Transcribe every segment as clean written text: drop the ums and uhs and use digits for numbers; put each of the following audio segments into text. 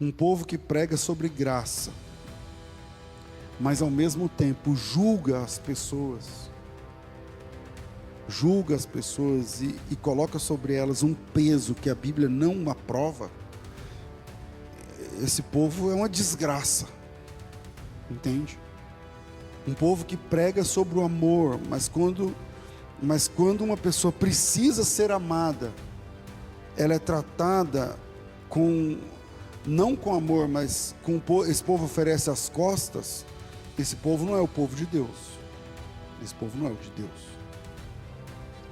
Um povo que prega sobre graça, mas ao mesmo tempo julga as pessoas. Julga as pessoas e coloca sobre elas um peso que a Bíblia não aprova. Esse povo é uma desgraça, entende? Um povo que prega sobre o amor, mas quando uma pessoa precisa ser amada, ela é tratada não com amor, mas esse povo oferece as costas. Esse povo não é o povo de Deus. Esse povo não é o de Deus.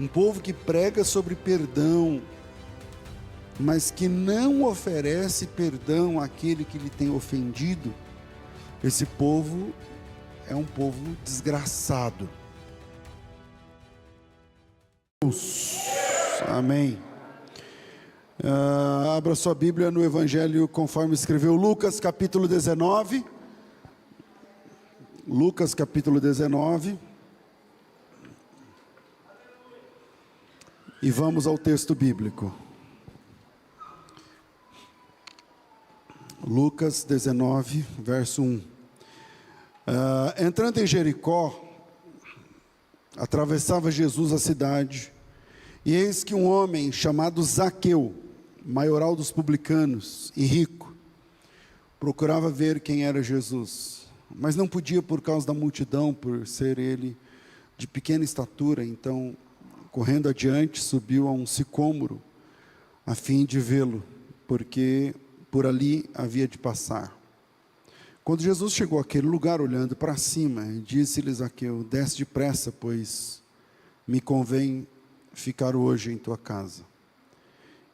Um povo que prega sobre perdão, mas que não oferece perdão àquele que lhe tem ofendido, esse povo é um povo desgraçado. Amém. Abra sua Bíblia no Evangelho conforme escreveu Lucas capítulo 19. Lucas capítulo 19. E vamos ao texto bíblico. Lucas 19, verso 1. Entrando em Jericó, atravessava Jesus a cidade, e eis que um homem chamado Zaqueu, maioral dos publicanos e rico, procurava ver quem era Jesus, mas não podia por causa da multidão, por ser ele de pequena estatura. Então, correndo adiante, subiu a um sicômoro, a fim de vê-lo, porque por ali havia de passar. Quando Jesus chegou àquele lugar, olhando para cima, disse-lhe Zaqueu: desce depressa, pois me convém ficar hoje em tua casa.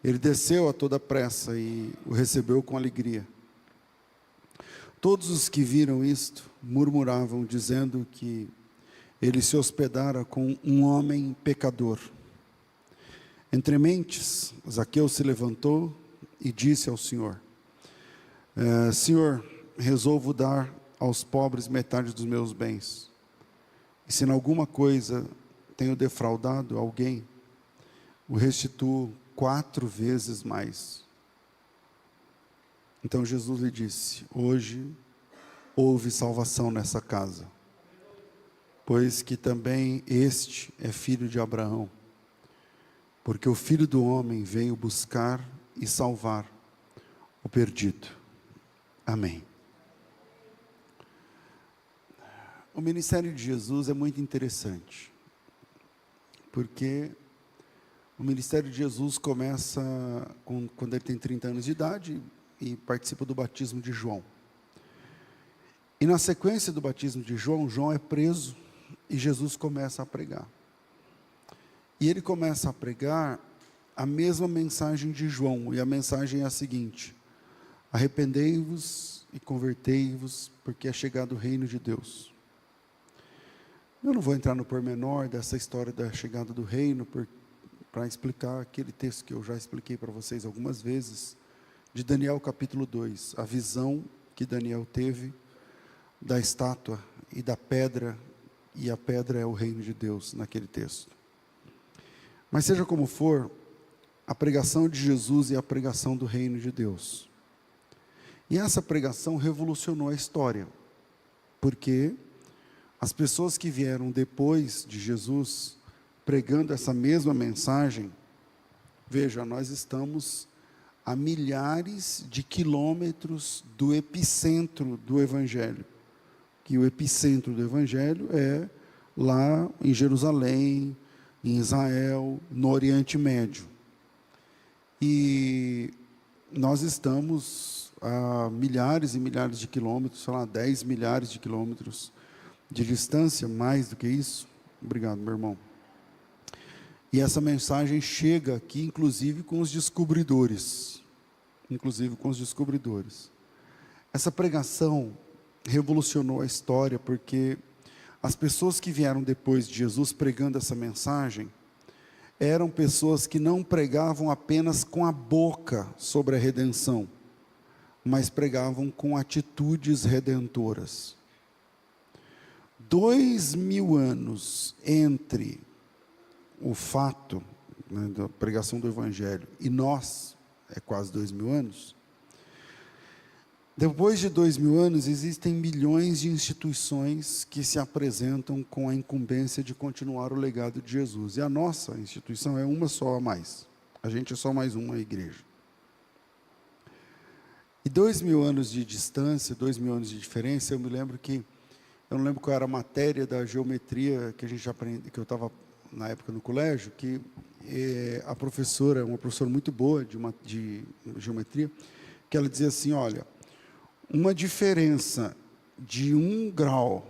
Ele desceu a toda pressa e o recebeu com alegria. Todos os que viram isto murmuravam, dizendo que ele se hospedara com um homem pecador. Entre mentes, Zaqueu se levantou e disse ao Senhor: Senhor, resolvo dar aos pobres metade dos meus bens. E se em alguma coisa tenho defraudado alguém, o restituo 4 vezes mais. Então Jesus lhe disse: hoje houve salvação nessa casa, pois que também este é filho de Abraão, porque o Filho do Homem veio buscar e salvar o perdido. Amém. O ministério de Jesus é muito interessante, porque o ministério de Jesus começa quando ele tem 30 anos de idade e participa do batismo de João. E na sequência do batismo de João, João é preso e Jesus começa a pregar. E ele começa a pregar a mesma mensagem de João, e a mensagem é a seguinte: arrependei-vos e convertei-vos, porque é chegado o reino de Deus. Eu não vou entrar no pormenor dessa história da chegada do reino, para explicar aquele texto que eu já expliquei para vocês algumas vezes, de Daniel capítulo 2, a visão que Daniel teve da estátua e da pedra, e a pedra é o reino de Deus naquele texto. Mas seja como for, a pregação de Jesus e a pregação do reino de Deus. E essa pregação revolucionou a história, porque as pessoas que vieram depois de Jesus, pregando essa mesma mensagem, veja, nós estamos a milhares de quilômetros do epicentro do Evangelho, que o epicentro do Evangelho é lá em Jerusalém, em Israel, no Oriente Médio. E nós estamos a milhares e milhares de quilômetros, sei lá, 10 milhares de quilômetros de distância, mais do que isso. Obrigado, meu irmão. E essa mensagem chega aqui, inclusive com os descobridores. Essa pregação revolucionou a história, porque as pessoas que vieram depois de Jesus pregando essa mensagem, eram pessoas que não pregavam apenas com a boca sobre a redenção, mas pregavam com atitudes redentoras. 2000 anos entre o fato, da pregação do Evangelho, e nós, é quase 2000 anos, Depois de 2000 anos, existem milhões de instituições que se apresentam com a incumbência de continuar o legado de Jesus. E a nossa instituição é uma só a mais. A gente é só mais uma igreja. E 2000 anos de distância, 2000 anos de diferença, eu não lembro qual era a matéria da geometria que a gente aprende, que eu estava na época no colégio, que a professora, uma professora muito boa de geometria, que ela dizia assim, olha, uma diferença de 1 grau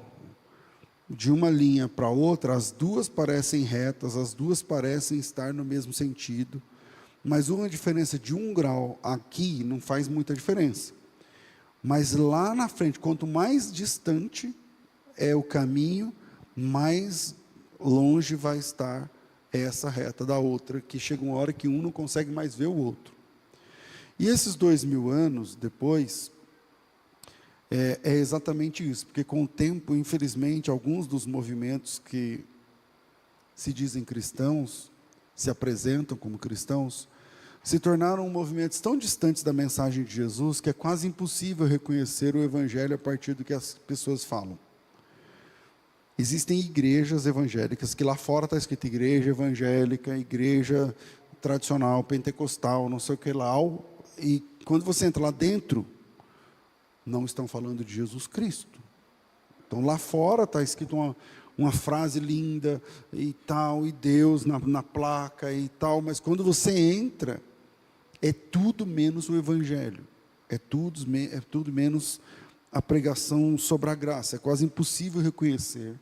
de uma linha para outra, as duas parecem retas, as duas parecem estar no mesmo sentido, mas uma diferença de 1 grau aqui não faz muita diferença. Mas lá na frente, quanto mais distante é o caminho, mais longe vai estar essa reta da outra, que chega uma hora que um não consegue mais ver o outro. E esses 2000 anos depois, é exatamente isso, porque com o tempo, infelizmente, alguns dos movimentos que se dizem cristãos, se apresentam como cristãos, se tornaram movimentos tão distantes da mensagem de Jesus que é quase impossível reconhecer o evangelho a partir do que as pessoas falam. Existem igrejas evangélicas, que lá fora está escrito igreja evangélica, igreja tradicional, pentecostal, não sei o que lá, e quando você entra lá dentro, não estão falando de Jesus Cristo. Então lá fora está escrito uma frase linda e tal, e Deus na placa e tal, mas quando você entra, é tudo menos o evangelho, é tudo menos a pregação sobre a graça. É quase impossível reconhecer,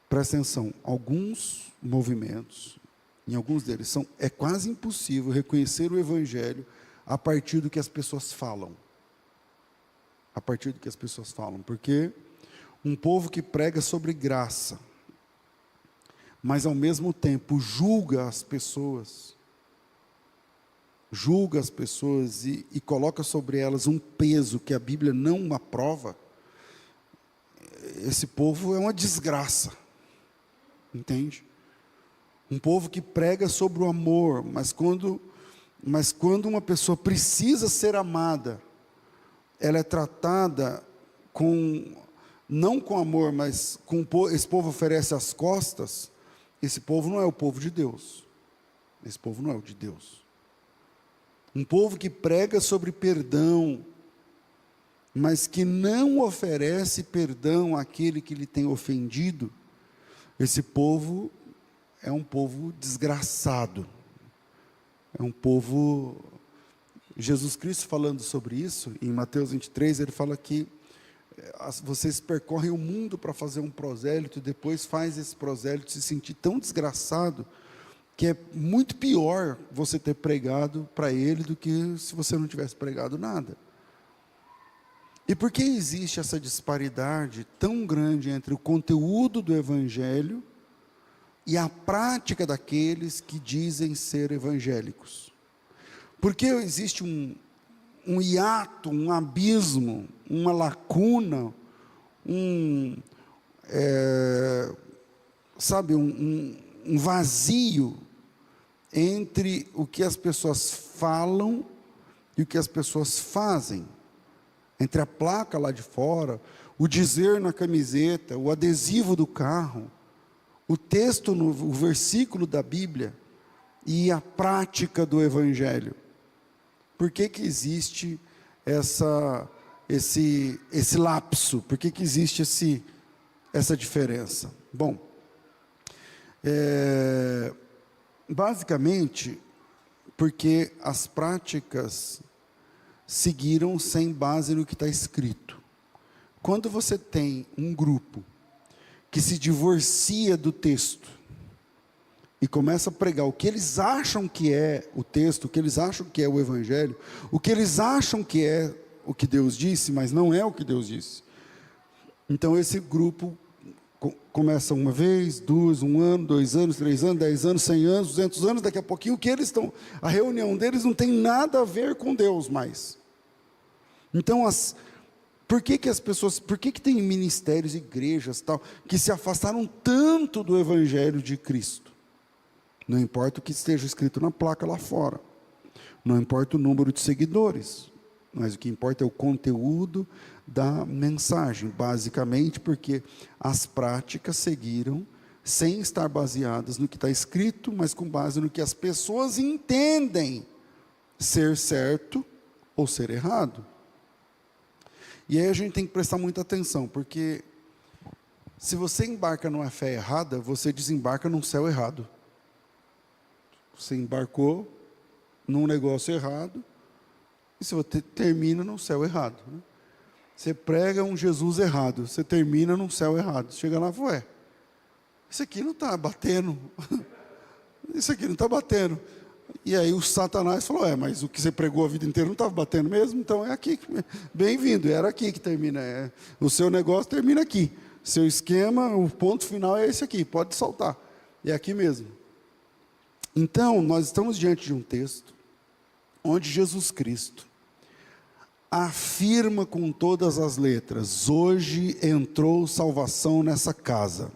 presta atenção, alguns movimentos, em alguns deles, é quase impossível reconhecer o evangelho a partir do que as pessoas falam. A partir do que as pessoas falam, porque um povo que prega sobre graça, mas ao mesmo tempo julga as pessoas e coloca sobre elas um peso que a Bíblia não aprova, esse povo é uma desgraça, entende? Um povo que prega sobre o amor, mas quando uma pessoa precisa ser amada, ela é tratada não com amor, mas esse povo oferece as costas. Esse povo não é o povo de Deus. Esse povo não é o de Deus. Um povo que prega sobre perdão, mas que não oferece perdão àquele que lhe tem ofendido, esse povo é um povo desgraçado. É um povo... Jesus Cristo falando sobre isso, em Mateus 23, ele fala que vocês percorrem o mundo para fazer um prosélito, e depois faz esse prosélito se sentir tão desgraçado, que é muito pior você ter pregado para ele do que se você não tivesse pregado nada. E por que existe essa disparidade tão grande entre o conteúdo do evangelho e a prática daqueles que dizem ser evangélicos? Porque existe um hiato, um abismo, uma lacuna, um vazio entre o que as pessoas falam e o que as pessoas fazem. Entre a placa lá de fora, o dizer na camiseta, o adesivo do carro, o texto, o versículo da Bíblia e a prática do evangelho. Por que existe esse lapso? Por que existe essa diferença? Bom, basicamente, porque as práticas seguiram sem base no que está escrito. Quando você tem um grupo que se divorcia do texto, e começa a pregar o que eles acham que é o texto, o que eles acham que é o evangelho, o que eles acham que é o que Deus disse, mas não é o que Deus disse. Então esse grupo começa uma vez, duas, 1 ano, 2 anos, 3 anos, 10 anos, 100 anos, 200 anos, daqui a pouquinho a reunião deles não tem nada a ver com Deus mais. Então por que tem ministérios, igrejas, tal, que se afastaram tanto do evangelho de Cristo? Não importa o que esteja escrito na placa lá fora. Não importa o número de seguidores. mas o que importa é o conteúdo da mensagem, basicamente porque as práticas seguiram sem estar baseadas no que está escrito, mas com base no que as pessoas entendem ser certo ou ser errado. E aí a gente tem que prestar muita atenção, porque se você embarca numa fé errada, você desembarca num céu errado. Você embarcou num negócio errado, e você termina num céu errado, né? Você prega um Jesus errado, você termina num céu errado. Chega lá e fala, ué, isso aqui não está batendo. Isso aqui não está batendo. E aí o Satanás falou, mas o que você pregou a vida inteira não estava batendo mesmo? Então é aqui, bem-vindo, era aqui que termina. O seu negócio termina aqui. Seu esquema, o ponto final é esse aqui, pode soltar. É aqui mesmo. Então, nós estamos diante de um texto onde Jesus Cristo afirma com todas as letras, hoje entrou salvação nessa casa.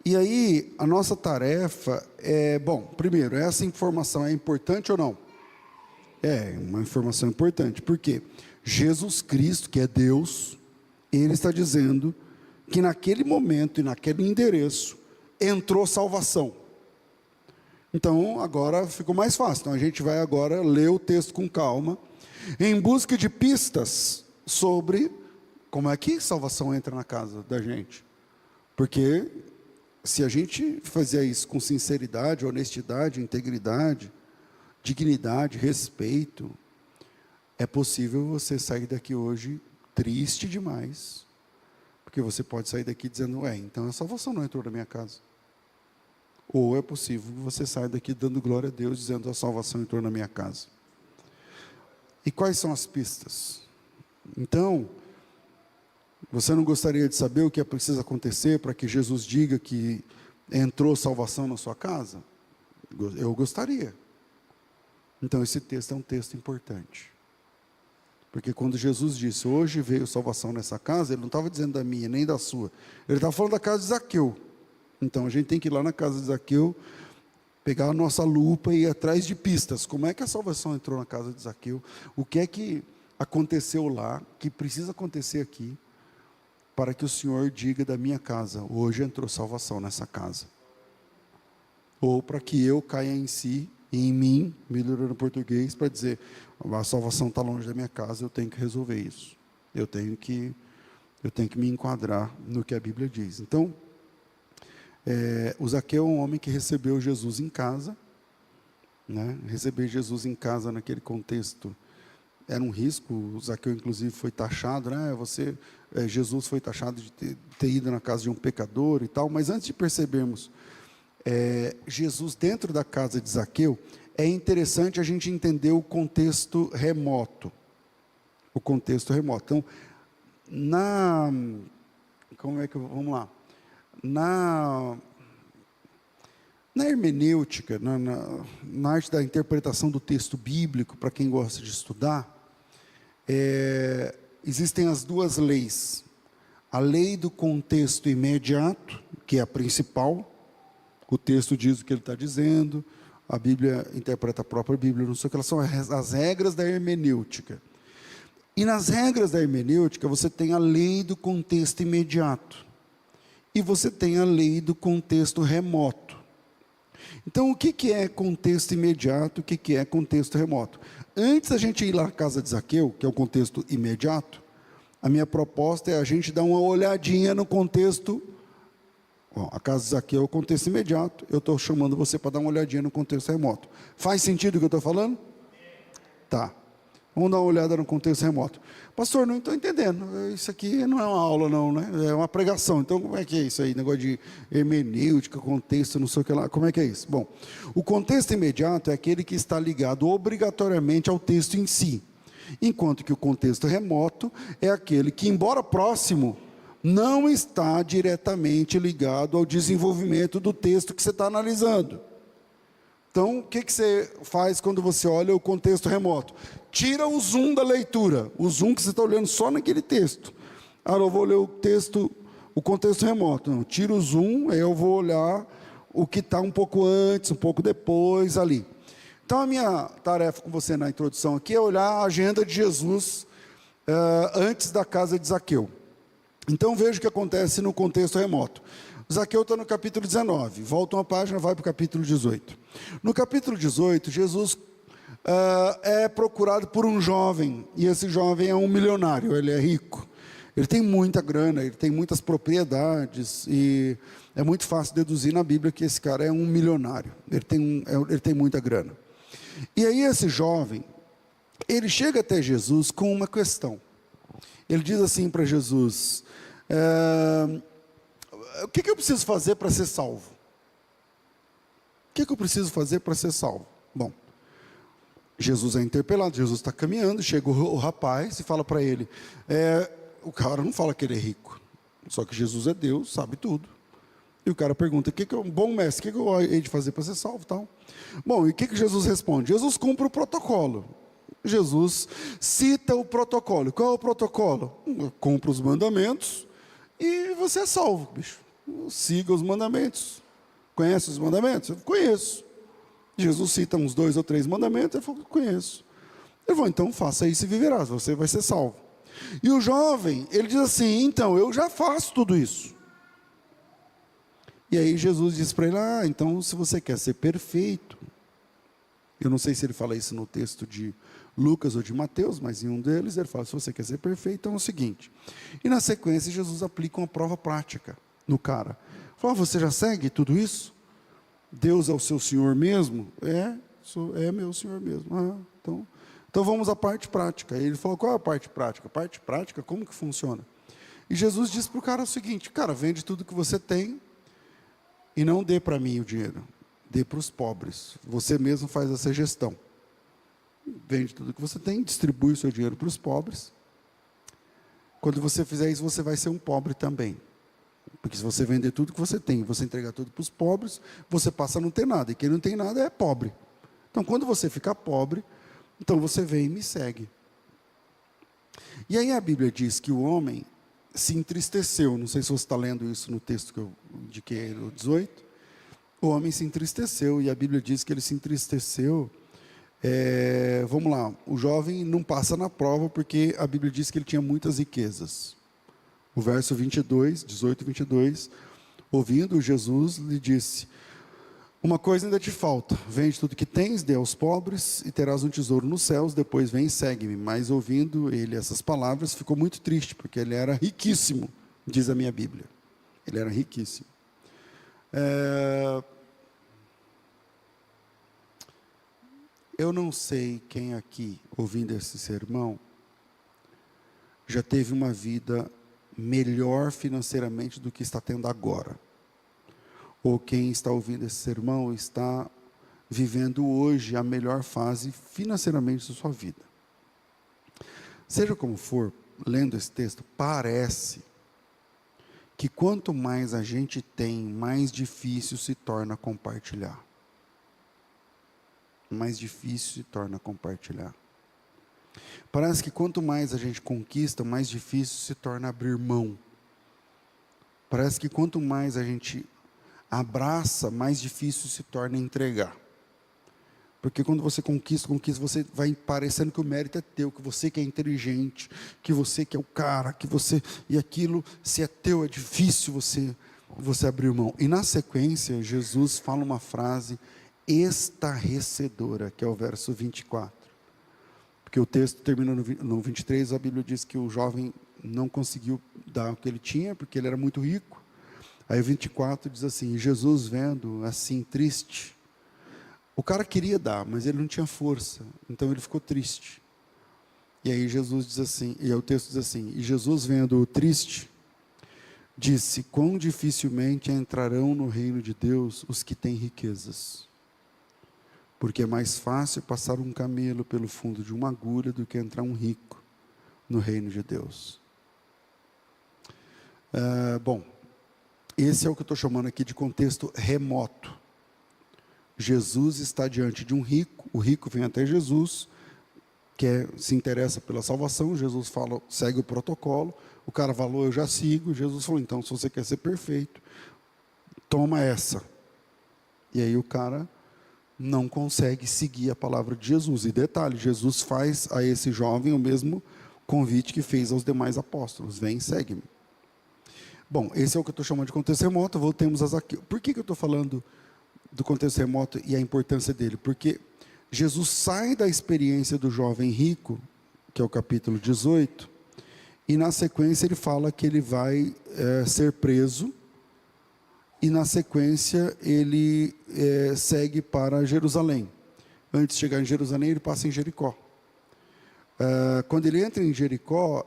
E aí, a nossa tarefa é, primeiro, essa informação é importante ou não? É uma informação importante, porque Jesus Cristo, que é Deus, Ele está dizendo que naquele momento e naquele endereço, entrou salvação. Então, agora ficou mais fácil. Então, a gente vai agora ler o texto com calma, em busca de pistas sobre como é que salvação entra na casa da gente. Porque se a gente fazia isso com sinceridade, honestidade, integridade, dignidade, respeito, é possível você sair daqui hoje triste demais, porque você pode sair daqui dizendo, então a salvação não entrou na minha casa. Ou é possível que você saia daqui dando glória a Deus, dizendo, a salvação entrou na minha casa. E quais são as pistas? Então, você não gostaria de saber o que é preciso acontecer para que Jesus diga que entrou salvação na sua casa? Eu gostaria. Então, esse texto é um texto importante. Porque quando Jesus disse, hoje veio salvação nessa casa, Ele não estava dizendo da minha, nem da sua. Ele estava falando da casa de Zaqueu. Então, a gente tem que ir lá na casa de Zaqueu, pegar a nossa lupa e ir atrás de pistas. Como é que a salvação entrou na casa de Zaqueu? O que é que aconteceu lá, que precisa acontecer aqui, para que o Senhor diga da minha casa, hoje entrou salvação nessa casa. Ou para que eu caia em si, em mim, melhorando o português, para dizer, a salvação está longe da minha casa, eu tenho que resolver isso. Eu tenho que me enquadrar no que a Bíblia diz. Então, o Zaqueu é um homem que recebeu Jesus em casa, né? Receber Jesus em casa naquele contexto era um risco. O Zaqueu inclusive foi taxado, né? Jesus foi taxado de ter ido na casa de um pecador e tal. Mas antes de percebermos Jesus dentro da casa de Zaqueu, é interessante a gente entender o contexto remoto. O contexto remoto. Então, vamos lá. Na hermenêutica, na arte da interpretação do texto bíblico, para quem gosta de estudar, existem as duas leis. A lei do contexto imediato, que é a principal, o texto diz o que ele está dizendo, a Bíblia interpreta a própria Bíblia, não sei o que, elas são as regras da hermenêutica. E nas regras da hermenêutica, você tem a lei do contexto imediato. E você tem a lei do contexto remoto. Então, o que é contexto imediato, o que é contexto remoto? Antes da gente ir lá na casa de Zaqueu, que é o contexto imediato, a minha proposta é a gente dar uma olhadinha no contexto. A casa de Zaqueu é o contexto imediato, eu estou chamando você para dar uma olhadinha no contexto remoto. Faz sentido o que eu estou falando? Tá. Vamos dar uma olhada no contexto remoto. Pastor, não estou entendendo. Isso aqui não é uma aula, não, né? É uma pregação. Então, como é que é isso aí? Negócio de hermenêutica, contexto, não sei o que lá. Como é que é isso? Bom, o contexto imediato é aquele que está ligado obrigatoriamente ao texto em si. Enquanto que o contexto remoto é aquele que, embora próximo, não está diretamente ligado ao desenvolvimento do texto que você está analisando. Então, o que você faz quando você olha o contexto remoto? Tira o zoom da leitura, o zoom que você está olhando só naquele texto. Eu vou ler o contexto remoto. Não, tira o zoom, aí eu vou olhar o que está um pouco antes, um pouco depois ali. Então, a minha tarefa com você na introdução aqui é olhar a agenda de Jesus antes da casa de Zaqueu. Então, veja o que acontece no contexto remoto. Zaqueu está no capítulo 19, volta uma página, vai para o capítulo 18. No capítulo 18, Jesus é procurado por um jovem, e esse jovem é um milionário, ele é rico. Ele tem muita grana, ele tem muitas propriedades, e é muito fácil deduzir na Bíblia que esse cara é um milionário, ele tem muita grana. E aí esse jovem, ele chega até Jesus com uma questão. Ele diz assim para Jesus: o que eu preciso fazer para ser salvo? O que eu preciso fazer para ser salvo? Bom, Jesus é interpelado, Jesus está caminhando, chega o rapaz e fala para ele, o cara não fala que ele é rico, só que Jesus é Deus, sabe tudo. E o cara pergunta, bom mestre, o que eu hei de fazer para ser salvo? Tal? Bom, e o que Jesus responde? Jesus cumpre o protocolo. Jesus cita o protocolo. Qual é o protocolo? Cumpra os mandamentos e você é salvo, bicho. Siga os mandamentos. Conhece os mandamentos? Eu conheço. Jesus cita uns 2 ou 3 mandamentos, ele falou, conheço. Ele falou, então faça isso e viverás, você vai ser salvo. E o jovem, ele diz assim, então, eu já faço tudo isso. E aí Jesus diz para ele, então se você quer ser perfeito, eu não sei se ele fala isso no texto de Lucas ou de Mateus, mas em um deles ele fala, se você quer ser perfeito, então é o seguinte. E na sequência Jesus aplica uma prova prática no cara. Fala, você já segue tudo isso? Deus é o seu Senhor mesmo? É meu Senhor mesmo. Então vamos à parte prática. Ele falou, qual é a parte prática? A parte prática, como que funciona? E Jesus disse para o cara o seguinte, cara, vende tudo que você tem e não dê para mim o dinheiro. Dê para os pobres. Você mesmo faz essa gestão. Vende tudo que você tem, distribui o seu dinheiro para os pobres. Quando você fizer isso, você vai ser um pobre também. Porque se você vender tudo que você tem, você entregar tudo para os pobres, você passa a não ter nada. E quem não tem nada é pobre. Então, quando você ficar pobre, então você vem e me segue. E aí a Bíblia diz que o homem se entristeceu. Não sei se você está lendo isso no texto que eu indiquei no 18. O homem se entristeceu, e a Bíblia diz que ele se entristeceu. Vamos lá, o jovem não passa na prova, porque a Bíblia diz que ele tinha muitas riquezas. O verso 22, 18 e 22, ouvindo Jesus, lhe disse, uma coisa ainda te falta, vende tudo que tens, dê aos pobres, e terás um tesouro nos céus, depois vem e segue-me. Mas ouvindo ele essas palavras, ficou muito triste, porque ele era riquíssimo, diz a minha Bíblia. Ele era riquíssimo. Eu não sei quem aqui, ouvindo esse sermão, já teve uma vida melhor financeiramente do que está tendo agora. Ou quem está ouvindo esse sermão está vivendo hoje a melhor fase financeiramente da sua vida. Seja como for, lendo esse texto, parece que quanto mais a gente tem, mais difícil se torna compartilhar. Mais difícil se torna compartilhar. Parece que quanto mais a gente conquista, mais difícil se torna abrir mão. Parece que quanto mais a gente abraça, mais difícil se torna entregar. Porque quando você conquista, você vai parecendo que o mérito é teu, que você que é inteligente, que você que é o cara, que você... E aquilo, se é teu, é difícil você abrir mão. E na sequência, Jesus fala uma frase estarrecedora, que é o verso 24. Porque o texto termina no 23, a Bíblia diz que o jovem não conseguiu dar o que ele tinha, porque ele era muito rico. Aí o 24 diz assim, Jesus vendo assim triste, o cara queria dar, mas ele não tinha força, então ele ficou triste. E aí Jesus diz assim, e aí o texto diz assim, e Jesus vendo-o triste, disse, quão dificilmente entrarão no reino de Deus os que têm riquezas. Porque é mais fácil passar um camelo pelo fundo de uma agulha do que entrar um rico no reino de Deus. Bom, esse é o que eu estou chamando aqui de contexto remoto. Jesus está diante de um rico, o rico vem até Jesus, se interessa pela salvação, Jesus fala, segue o protocolo, o cara falou, eu já sigo, Jesus falou, então, se você quer ser perfeito, toma essa. E aí o cara não consegue seguir a palavra de Jesus. E detalhe, Jesus faz a esse jovem o mesmo convite que fez aos demais apóstolos: vem e segue-me. Bom, esse é o que eu estou chamando de contexto remoto. Voltemos a Zaqueu. Por que eu estou falando do contexto remoto e a importância dele? Porque Jesus sai da experiência do jovem rico, que é o capítulo 18, e na sequência ele fala que ele vai ser preso, e na sequência ele segue para Jerusalém. Antes de chegar em Jerusalém, ele passa em Jericó. Quando ele entra em Jericó,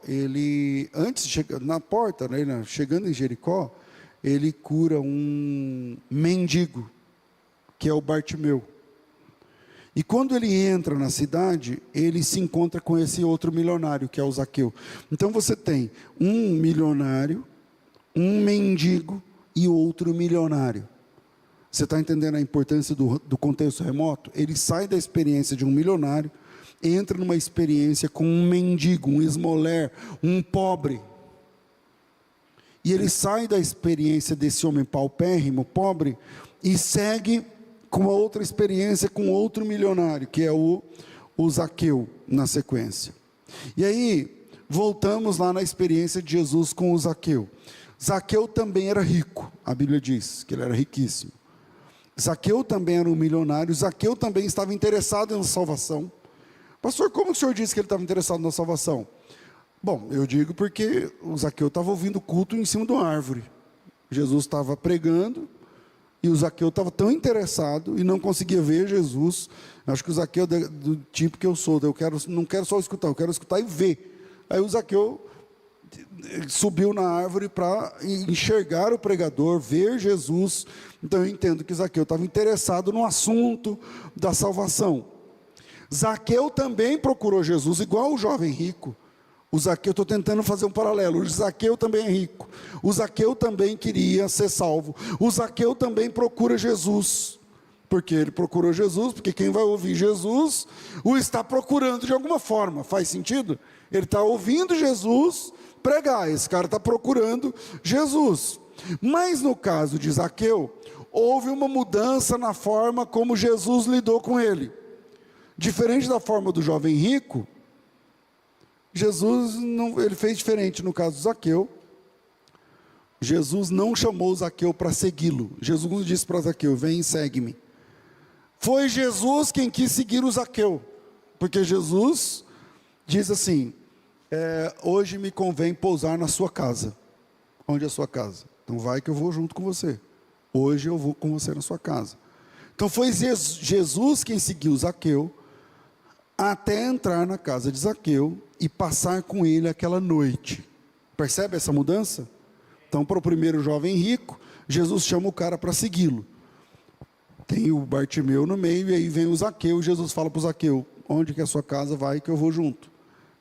antes de chegar na porta, né, chegando em Jericó, ele cura um mendigo, que é o Bartimeu. E quando ele entra na cidade, ele se encontra com esse outro milionário, que é o Zaqueu. Então você tem um milionário, um mendigo e outro milionário. Você está entendendo a importância do contexto remoto? Ele sai da experiência de um milionário, entra numa experiência com um mendigo, um esmoler, um pobre. E ele sai da experiência desse homem paupérrimo, pobre, e segue com uma outra experiência com outro milionário, que é o Zaqueu, na sequência. E aí, voltamos lá na experiência de Jesus com o Zaqueu. Zaqueu também era rico, a Bíblia diz que ele era riquíssimo. Zaqueu também era um milionário, Zaqueu também estava interessado na salvação. Pastor, como o senhor disse que ele estava interessado na salvação? Bom, eu digo porque o Zaqueu estava ouvindo culto em cima de uma árvore. Jesus estava pregando, e o Zaqueu estava tão interessado e não conseguia ver Jesus. Acho que o Zaqueu é do tipo que eu sou, não quero só escutar, eu quero escutar e ver. Aí o Zaqueu subiu na árvore para enxergar o pregador, ver Jesus. Então eu entendo que Zaqueu estava interessado no assunto da salvação. Zaqueu também procurou Jesus, igual o jovem rico. O Zaqueu, estou tentando fazer um paralelo, o Zaqueu também é rico, o Zaqueu também queria ser salvo, o Zaqueu também procura Jesus, porque ele procurou Jesus, porque quem vai ouvir Jesus, o está procurando de alguma forma, faz sentido? Ele está ouvindo Jesus pregar, esse cara está procurando Jesus. Mas no caso de Zaqueu, houve uma mudança na forma como Jesus lidou com ele. Diferente da forma do jovem rico, Jesus ele fez diferente no caso do Zaqueu. Jesus não chamou Zaqueu para segui-lo. Jesus disse para Zaqueu: vem e segue-me. Foi Jesus quem quis seguir o Zaqueu, porque Jesus diz assim: hoje me convém pousar na sua casa. Onde é a sua casa? Então vai que eu vou junto com você. Hoje eu vou com você na sua casa. Então foi Jesus quem seguiu Zaqueu até entrar na casa de Zaqueu e passar com ele aquela noite. Percebe essa mudança? Então, para o primeiro jovem rico, Jesus chama o cara para segui-lo. Tem o Bartimeu no meio, e aí vem o Zaqueu, e Jesus fala para o Zaqueu: onde que é a sua casa, vai que eu vou junto.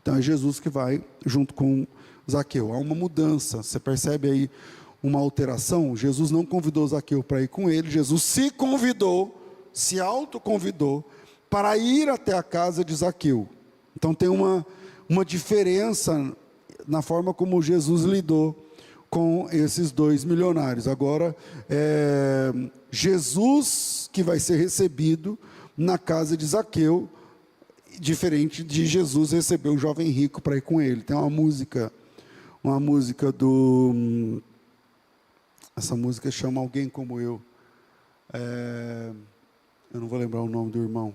Então é Jesus que vai junto com Zaqueu. Há uma mudança, você percebe aí uma alteração? Jesus não convidou Zaqueu para ir com ele, Jesus se convidou, se autoconvidou para ir até a casa de Zaqueu. Então tem uma diferença na forma como Jesus lidou com esses dois milionários. Agora, Jesus que vai ser recebido na casa de Zaqueu, diferente de Jesus receber o jovem rico para ir com ele. Tem uma música essa música chama Alguém Como Eu. Eu não vou lembrar o nome do irmão.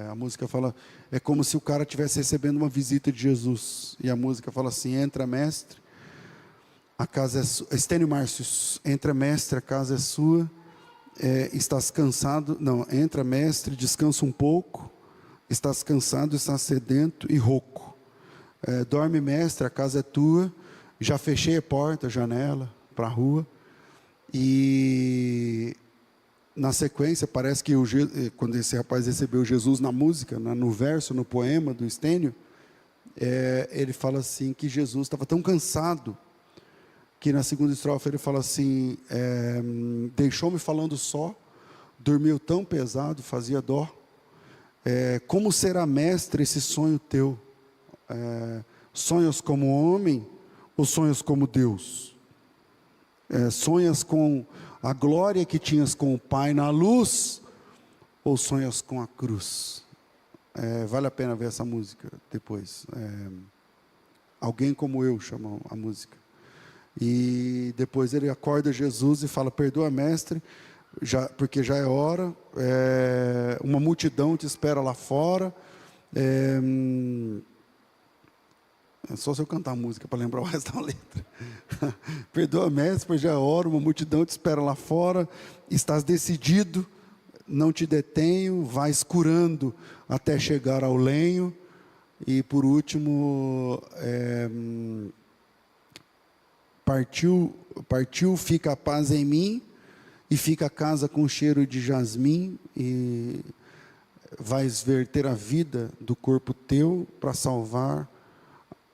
A música fala, é como se o cara estivesse recebendo uma visita de Jesus, e a música fala assim: entra mestre, a casa é sua. Estênio Márcios: entra mestre, a casa é sua, estás cansado, não, entra mestre, descansa um pouco, estás cansado, estás sedento e rouco, dorme mestre, a casa é tua, já fechei a porta, a janela para a rua. E na sequência, parece que quando esse rapaz recebeu Jesus na música, no verso, no poema do Estênio, ele fala assim que Jesus estava tão cansado, que na segunda estrofe ele fala assim: deixou-me falando só, dormiu tão pesado, fazia dó, como será mestre esse sonho teu? Sonhas como homem ou sonhas como Deus? Sonhas com a glória que tinhas com o Pai na luz, ou sonhas com a cruz? Vale a pena ver essa música depois. Alguém como eu, chama a música. E depois ele acorda Jesus e fala: perdoa, mestre, porque já é hora, uma multidão te espera lá fora. É só se eu cantar a música para lembrar o resto da letra. Perdoa, mestre, pois já é hora, uma multidão te espera lá fora, estás decidido, não te detenho, vais curando até chegar ao lenho. E por último, partiu, fica a paz em mim, e fica a casa com cheiro de jasmim, e vais verter a vida do corpo teu para salvar,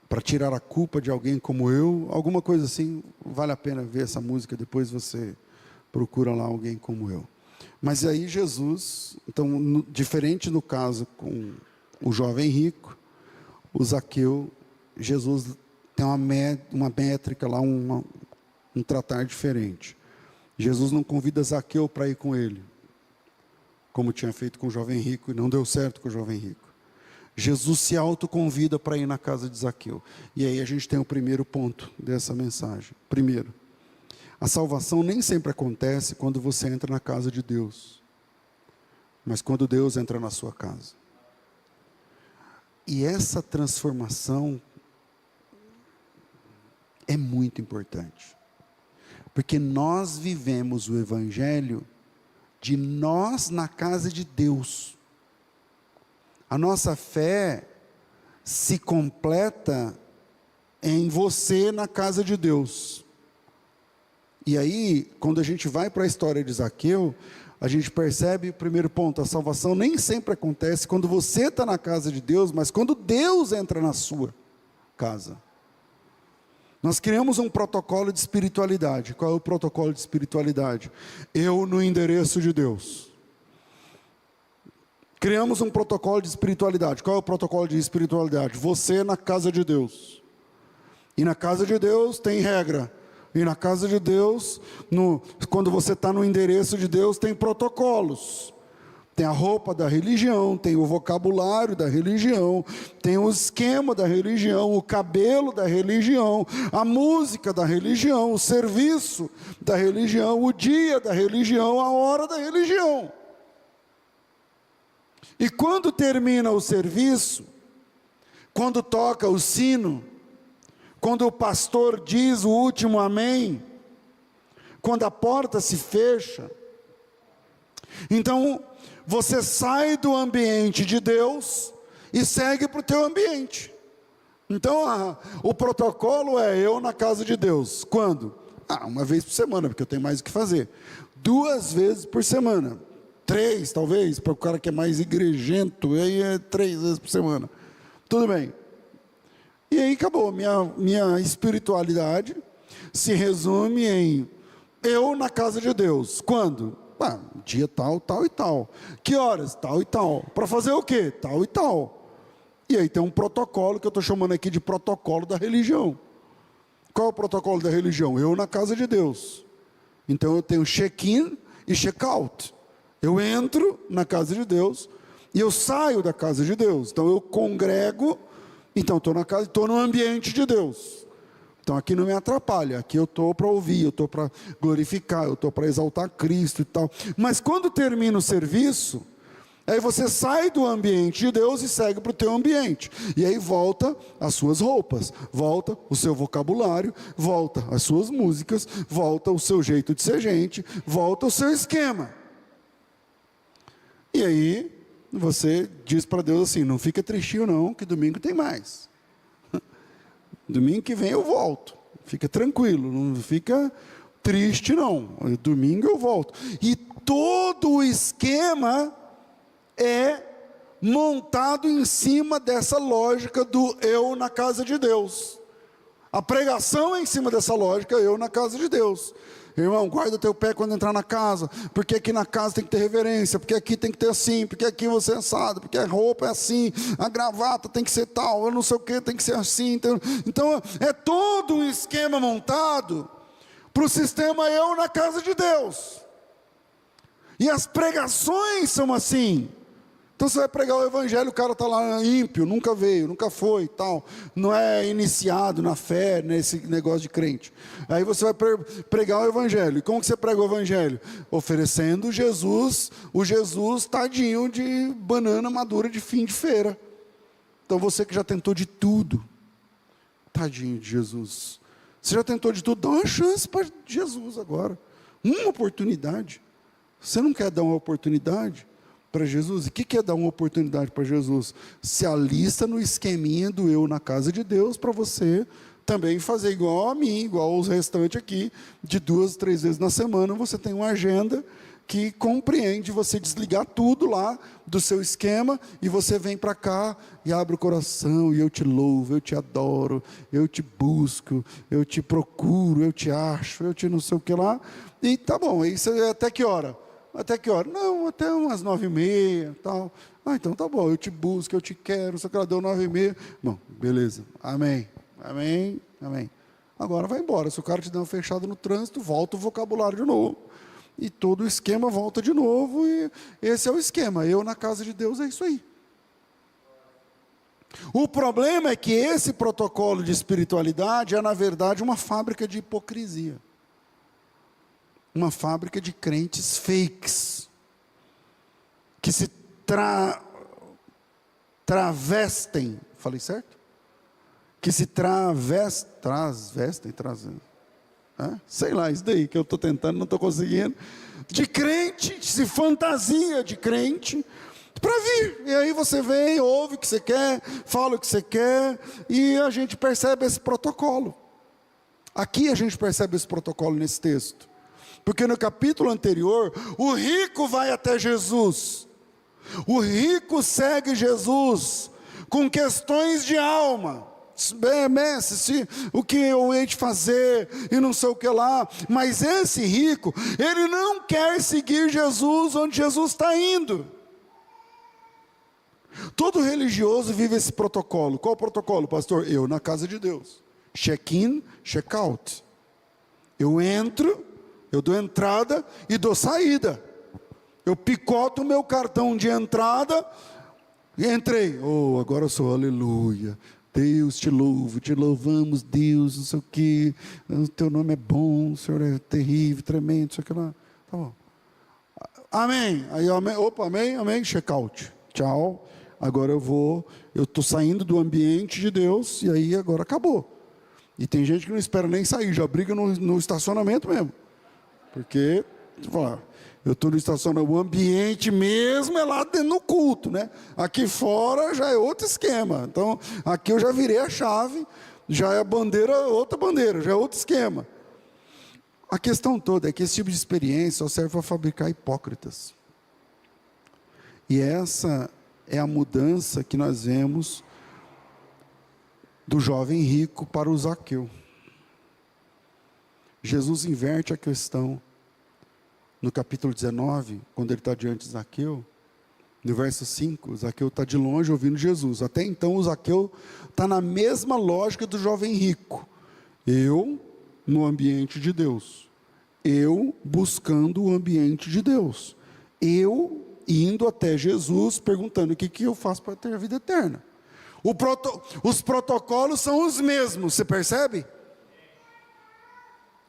para tirar a culpa de alguém como eu, alguma coisa assim. Vale a pena ver essa música, depois você procura lá alguém como eu. Mas aí Jesus, então, diferente no caso com o jovem rico, o Zaqueu, Jesus tem uma métrica lá, um tratar diferente. Jesus não convida Zaqueu para ir com ele, como tinha feito com o jovem rico, e não deu certo com o jovem rico. Jesus se autoconvida para ir na casa de Zaqueu. E aí a gente tem o primeiro ponto dessa mensagem. Primeiro, a salvação nem sempre acontece quando você entra na casa de Deus, mas quando Deus entra na sua casa. E essa transformação é muito importante, porque nós vivemos o Evangelho de nós na casa de Deus. A nossa fé se completa em você na casa de Deus. E aí, quando a gente vai para a história de Zaqueu, a gente percebe, primeiro ponto, a salvação nem sempre acontece quando você está na casa de Deus, mas quando Deus entra na sua casa. Nós criamos um protocolo de espiritualidade. Qual é o protocolo de espiritualidade? Eu no endereço de Deus. Criamos um protocolo de espiritualidade. Qual é o protocolo de espiritualidade? Você na casa de Deus. E na casa de Deus tem regra. E na casa de Deus, quando você está no endereço de Deus, tem protocolos. Tem a roupa da religião, tem o vocabulário da religião, tem o esquema da religião, o cabelo da religião, a música da religião, o serviço da religião, o dia da religião, a hora da religião. E quando termina o serviço, quando toca o sino, quando o pastor diz o último amém, quando a porta se fecha, então você sai do ambiente de Deus e segue para o teu ambiente. Então o protocolo é eu na casa de Deus. Quando? Uma vez por semana, porque eu tenho mais o que fazer. 2 vezes por semana. 3 talvez, para o cara que é mais igrejento, aí é 3 vezes por semana. Tudo bem. E aí acabou, minha espiritualidade se resume em eu na casa de Deus. Quando? Dia tal, tal e tal. Que horas? Tal e tal. Para fazer o quê? Tal e tal. E aí tem um protocolo que eu estou chamando aqui de protocolo da religião. Qual é o protocolo da religião? Eu na casa de Deus. Então eu tenho check-in e check-out. Eu entro na casa de Deus e eu saio da casa de Deus. Então eu congrego. Então, estou na casa, estou no ambiente de Deus. Então, aqui não me atrapalha. Aqui eu estou para ouvir, eu estou para glorificar, eu estou para exaltar Cristo e tal. Mas quando termina o serviço, aí você sai do ambiente de Deus e segue para o teu ambiente. E aí volta as suas roupas, volta o seu vocabulário, volta as suas músicas, volta o seu jeito de ser gente, volta o seu esquema. E aí você diz para Deus assim: não fica tristinho não, que domingo tem mais. Domingo que vem eu volto. Fica tranquilo, não fica triste não. Domingo eu volto. E todo o esquema é montado em cima dessa lógica do eu na casa de Deus. A pregação é em cima dessa lógica, eu na casa de Deus. Irmão, guarda teu pé quando entrar na casa, porque aqui na casa tem que ter reverência, porque aqui tem que ter assim, porque aqui você é assado, porque a roupa é assim, a gravata tem que ser tal, eu não sei o que, tem que ser assim. Então é todo um esquema montado para o sistema eu na casa de Deus. E as pregações são assim. Então você vai pregar o evangelho, o cara está lá ímpio, nunca veio, nunca foi, tal, não é iniciado na fé, nesse negócio de crente. Aí você vai pregar o evangelho. E como que você prega o evangelho? Oferecendo Jesus, o Jesus tadinho de banana madura de fim de feira. Então você que já tentou de tudo, tadinho de Jesus. Você já tentou de tudo, dá uma chance para Jesus agora. Uma oportunidade. Você não quer dar uma oportunidade para Jesus? E o que é dar uma oportunidade para Jesus? Se alista no esqueminha do eu na casa de Deus, para você também fazer igual a mim, igual aos restantes aqui, de 2, 3 vezes na semana, você tem uma agenda que compreende você desligar tudo lá do seu esquema, e você vem para cá e abre o coração, e eu te louvo, eu te adoro, eu te busco, eu te procuro, eu te acho, eu te não sei o que lá, e tá bom, isso é até que hora? Até que hora? Não, até umas 9h30, tal. Ah, então tá bom, eu te busco, eu te quero, só que ela deu 9h30. Bom, beleza, amém, amém, amém. Agora vai embora, se o cara te der uma fechada no trânsito, volta o vocabulário de novo. E todo o esquema volta de novo, e esse é o esquema. Eu na casa de Deus é isso aí. O problema é que esse protocolo de espiritualidade é, na verdade, uma fábrica de hipocrisia. Uma fábrica de crentes fakes, que se travestem, falei certo? Que se sei lá, isso daí que eu estou tentando, não estou conseguindo, de crente, se fantasia de crente, para vir, e aí você vem, ouve o que você quer, fala o que você quer, e a gente percebe esse protocolo. Aqui a gente percebe esse protocolo nesse texto, porque no capítulo anterior, o rico vai até Jesus, o rico segue Jesus, com questões de alma, mestre, o que eu hei de fazer, e não sei o que lá, mas esse rico, ele não quer seguir Jesus onde Jesus está indo. Todo religioso vive esse protocolo. Qual o protocolo, pastor? Eu na casa de Deus, check-in, check-out, eu entro, eu dou entrada e dou saída, eu picoto o meu cartão de entrada, e entrei, oh, agora eu sou, aleluia, Deus te louvo, te louvamos, Deus, não sei o que, o teu nome é bom, o Senhor é terrível, tremendo, não sei o que lá, tá bom, amém, aí amém, opa, amém, amém, check out, tchau, agora eu estou saindo do ambiente de Deus, e aí agora acabou. E tem gente que não espera nem sair, já briga no estacionamento mesmo, porque, eu estou no estacionamento, o ambiente mesmo é lá dentro no culto, né? Aqui fora já é outro esquema. Então, aqui eu já virei a chave, já é a bandeira, outra bandeira, já é outro esquema. A questão toda é que esse tipo de experiência só serve para fabricar hipócritas. E essa é a mudança que nós vemos do jovem rico para o Zaqueu. Jesus inverte a questão. No capítulo 19, quando ele está diante de Zaqueu, no verso 5, Zaqueu está de longe ouvindo Jesus. Até então o Zaqueu está na mesma lógica do jovem rico. Eu no ambiente de Deus. Eu buscando o ambiente de Deus. Eu indo até Jesus, perguntando o que eu faço para ter a vida eterna. Os protocolos são os mesmos, você percebe?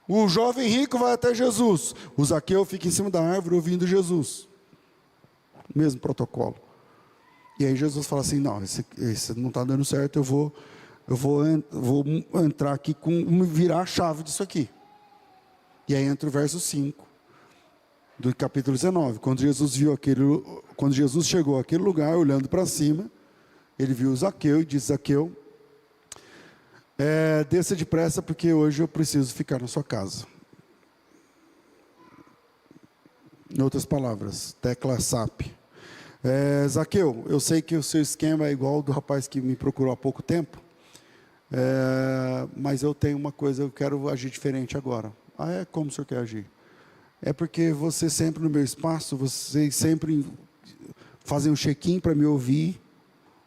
O jovem rico vai até Jesus, o Zaqueu fica em cima da árvore ouvindo Jesus, mesmo protocolo. E aí Jesus fala assim, não, esse não está dando certo, eu vou entrar aqui, virar a chave disso aqui. E aí entra o verso 5, do capítulo 19, quando Jesus chegou àquele lugar, olhando para cima, ele viu o Zaqueu e disse, Zaqueu, desça depressa, porque hoje eu preciso ficar na sua casa. Em outras palavras, tecla SAP. Zaqueu, eu sei que o seu esquema é igual ao do rapaz que me procurou há pouco tempo, mas eu tenho uma coisa, eu quero agir diferente agora. Como o senhor quer agir? É porque você sempre no meu espaço, vocês sempre fazem um check-in para me ouvir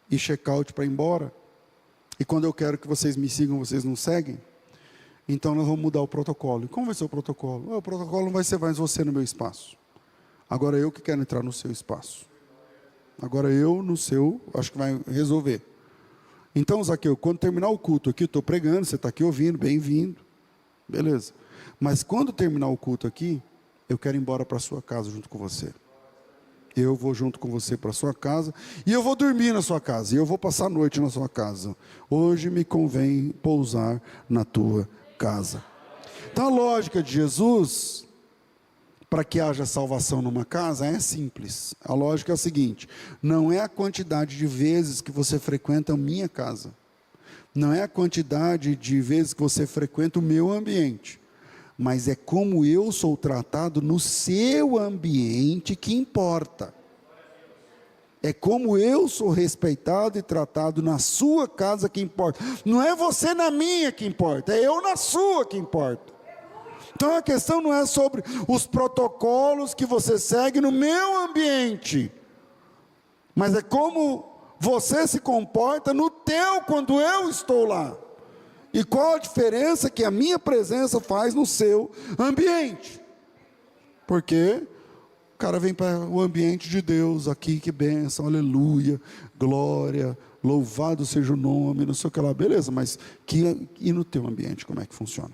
e check-out para ir embora. E quando eu quero que vocês me sigam, vocês não seguem. Então nós vamos mudar o protocolo. E como vai ser o protocolo? O protocolo não vai ser mais você no meu espaço. Agora eu que quero entrar no seu espaço. Agora eu no seu, acho que vai resolver. Então, Zaqueu, quando terminar o culto aqui, eu estou pregando, você está aqui ouvindo, bem-vindo. Beleza. Mas quando terminar o culto aqui, eu quero ir embora para a sua casa junto com você. Eu vou junto com você para a sua casa, e eu vou dormir na sua casa, e eu vou passar a noite na sua casa. Hoje me convém pousar na tua casa. Então a lógica de Jesus, para que haja salvação numa casa, é simples. A lógica é a seguinte: não é a quantidade de vezes que você frequenta a minha casa, não é a quantidade de vezes que você frequenta o meu ambiente, mas é como eu sou tratado no seu ambiente que importa. É como eu sou respeitado e tratado na sua casa que importa. Não é você na minha que importa, é eu na sua que importa. Então a questão não é sobre os protocolos que você segue no meu ambiente, mas é como você se comporta no teu quando eu estou lá. E qual a diferença que a minha presença faz no seu ambiente? Porque o cara vem para o ambiente de Deus aqui, que bênção, aleluia, glória, louvado seja o nome, não sei o que lá, beleza, mas e no teu ambiente, como é que funciona?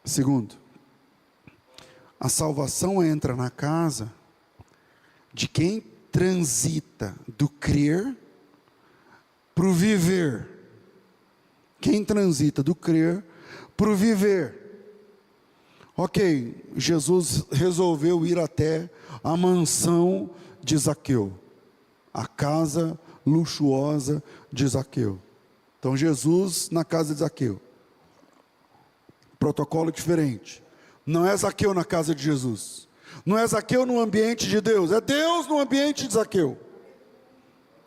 Segundo, a salvação entra na casa de quem transita do crer para o viver. Quem transita do crer para o viver. Ok, Jesus resolveu ir até a mansão de Zaqueu, a casa luxuosa de Zaqueu. Então Jesus na casa de Zaqueu. Protocolo diferente. Não é Zaqueu na casa de Jesus. Não é Zaqueu no ambiente de Deus. É Deus no ambiente de Zaqueu.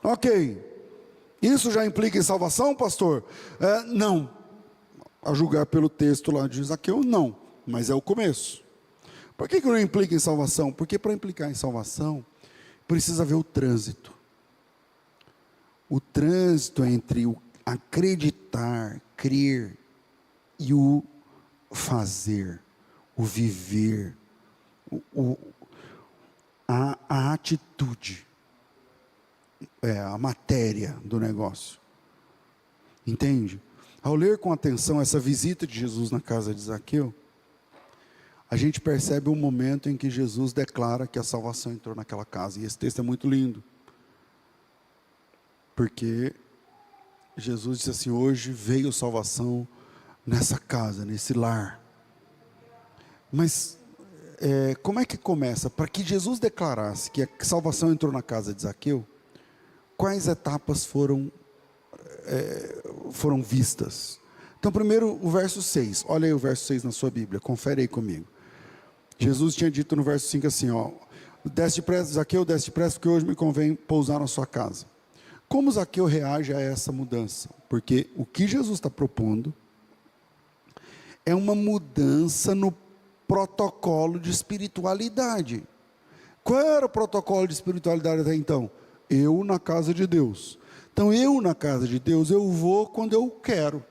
Ok. Isso já implica em salvação, pastor? Não. A julgar pelo texto lá de Zaqueu, não. Mas é o começo. Por que não implica em salvação? Porque para implicar em salvação, precisa haver o trânsito. O trânsito entre o acreditar, crer e o fazer, o viver, a atitude, a matéria do negócio. Entende? Ao ler com atenção essa visita de Jesus na casa de Zaqueu, a gente percebe um momento em que Jesus declara que a salvação entrou naquela casa. E esse texto é muito lindo. Porque Jesus disse assim: hoje veio salvação nessa casa, nesse lar. Mas como é que começa? Para que Jesus declarasse que a salvação entrou na casa de Zaqueu, quais etapas foram vistas? Então primeiro o verso 6, olha aí o verso 6 na sua Bíblia, confere aí comigo. Jesus tinha dito no verso 5 assim, desce depressa, Zaqueu, desce depressa, porque hoje me convém pousar na sua casa. Como Zaqueu reage a essa mudança? Porque o que Jesus está propondo é uma mudança no protocolo de espiritualidade. Qual era o protocolo de espiritualidade até então? Eu na casa de Deus. Então eu na casa de Deus eu vou quando eu quero.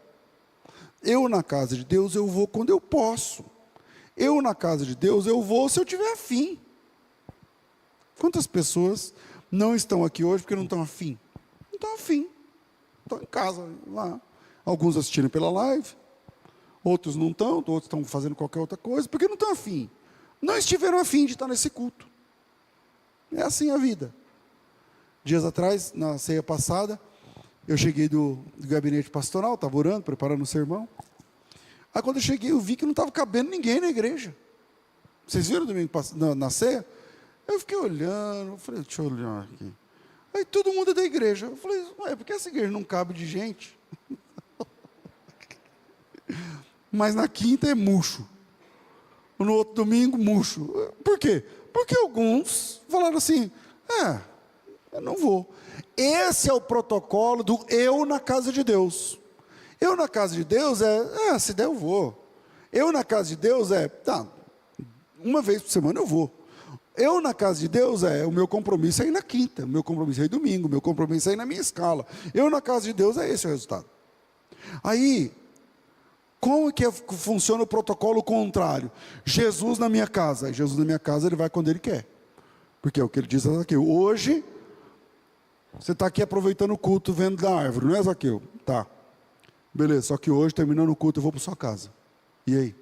Eu na casa de Deus eu vou quando eu posso. Eu na casa de Deus eu vou se eu tiver afim. Quantas pessoas não estão aqui hoje porque não estão afim? Não estão afim. Estão em casa, lá. Alguns assistindo pela live. Outros não estão, outros estão fazendo qualquer outra coisa, porque não estão afim. Não estiveram afim de estar nesse culto. É assim a vida. Dias atrás, na ceia passada, eu cheguei do gabinete pastoral, estava orando, preparando o sermão. Aí quando eu cheguei, eu vi que não estava cabendo ninguém na igreja. Vocês viram domingo na ceia? Eu fiquei olhando, eu falei, deixa eu olhar aqui. Aí todo mundo é da igreja. Eu falei, ué, por que essa igreja não cabe de gente? Mas na quinta é murcho. No outro domingo, murcho. Por quê? Porque alguns falaram assim, eu não vou. Esse é o protocolo do eu na casa de Deus. Eu na casa de Deus se der eu vou. Eu na casa de Deus uma vez por semana eu vou. Eu na casa de Deus o meu compromisso é ir na quinta, o meu compromisso é ir domingo, o meu compromisso é ir na minha escala. Eu na casa de Deus esse o resultado. Aí, Como que funciona o protocolo contrário? Jesus na minha casa. Jesus na minha casa, ele vai quando ele quer. Porque é o que ele diz a Zaqueu. Hoje, você está aqui aproveitando o culto, vendo da árvore, não é, Zaqueu? Tá. Beleza, só que hoje, terminando o culto, eu vou para sua casa. E aí?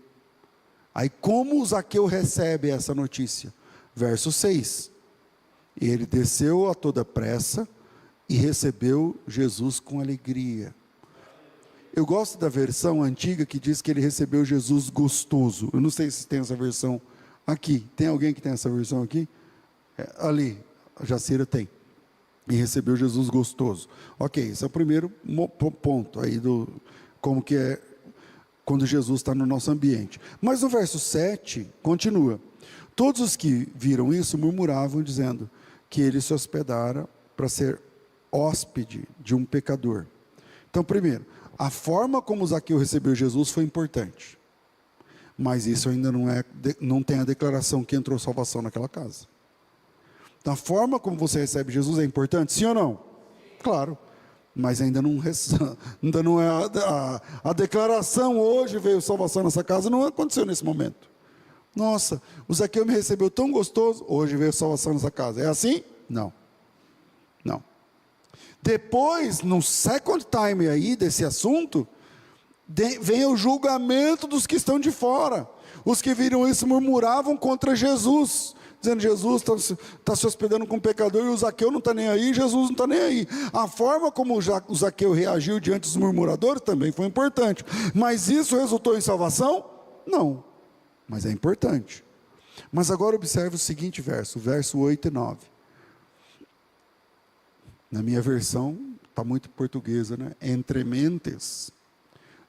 Aí como o Zaqueu recebe essa notícia? Verso 6. Ele desceu a toda pressa e recebeu Jesus com alegria. Eu gosto da versão antiga que diz que ele recebeu Jesus gostoso. Eu não sei se tem essa versão aqui. Tem alguém que tem essa versão aqui? Ali, a Jacira tem. E recebeu Jesus gostoso. Ok, esse é o primeiro ponto aí do como que é quando Jesus está no nosso ambiente. Mas no verso 7, continua. Todos os que viram isso murmuravam, dizendo que ele se hospedara para ser hóspede de um pecador. Então, primeiro, a forma como Zaqueu recebeu Jesus foi importante. Mas isso ainda não tem a declaração que entrou salvação naquela casa. Então, a forma como você recebe Jesus é importante, sim ou não? Claro. Mas ainda não é a declaração, hoje veio salvação nessa casa, não aconteceu nesse momento. Nossa, o Zaqueu me recebeu tão gostoso, hoje veio salvação nessa casa. É assim? Não. Não. Depois, no second time aí desse assunto, vem o julgamento dos que estão de fora. Os que viram isso murmuravam contra Jesus, dizendo, Jesus está se hospedando com um pecador, e o Zaqueu não está nem aí, Jesus não está nem aí. A forma como o Zaqueu reagiu diante dos murmuradores também foi importante. Mas isso resultou em salvação? Não. Mas é importante. Mas agora observe o seguinte verso 8 e 9. Na minha versão, está muito portuguesa, né? Entre mentes,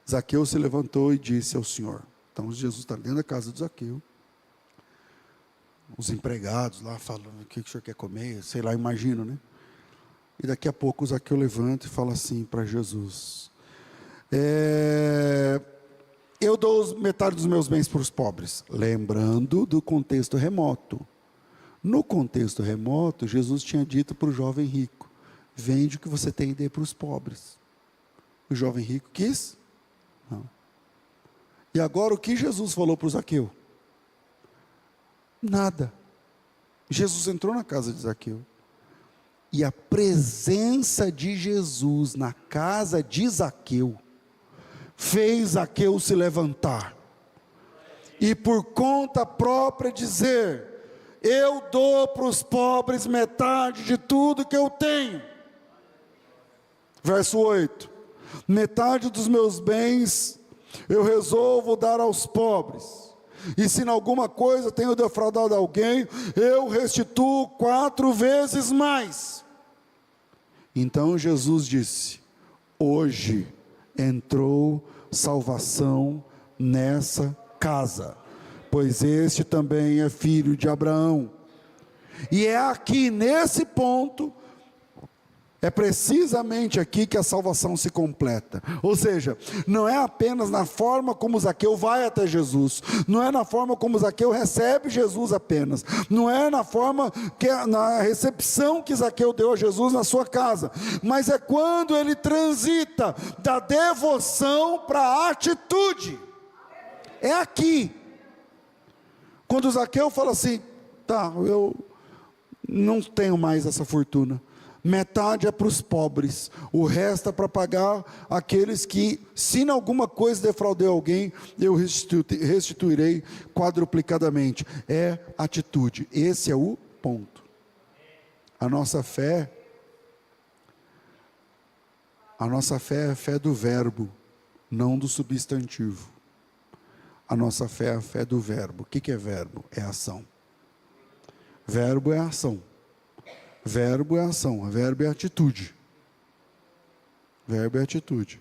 Zaqueu se levantou e disse ao Senhor. Então Jesus está dentro da casa de Zaqueu. Os empregados lá falando, o que o senhor quer comer? Sei lá, imagino, né? E daqui a pouco o Zaqueu levanta e fala assim para Jesus. Eu dou metade dos meus bens para os pobres. Lembrando do contexto remoto. No contexto remoto, Jesus tinha dito para o jovem rico, vende o que você tem e dê para os pobres. O jovem rico quis? Não. E agora o que Jesus falou para o Zaqueu? Nada. Jesus entrou na casa de Zaqueu. E a presença de Jesus na casa de Zaqueu fez Zaqueu se levantar. E por conta própria dizer, eu dou para os pobres metade de tudo que eu tenho. Verso 8. Metade dos meus bens eu resolvo dar aos pobres. E se em alguma coisa tenho defraudado alguém, eu restituo 4 vezes mais. Então Jesus disse, hoje entrou salvação nessa casa, pois este também é filho de Abraão. E é aqui nesse ponto, é precisamente aqui que a salvação se completa. Ou seja, não é apenas na forma como Zaqueu vai até Jesus, não é na forma como Zaqueu recebe Jesus apenas, não é na forma na recepção que Zaqueu deu a Jesus na sua casa, mas é quando ele transita da devoção para a atitude. É aqui. Quando Zaqueu fala assim, tá, eu não tenho mais essa fortuna. Metade é para os pobres, o resto é para pagar aqueles que, se em alguma coisa defraudei alguém, eu restituirei quadruplicadamente. É atitude, esse é o ponto. A nossa fé é a fé do verbo, não do substantivo. A nossa fé é a fé do verbo. O que é verbo? É ação. Verbo é ação. Verbo é ação, verbo é atitude. Verbo é atitude.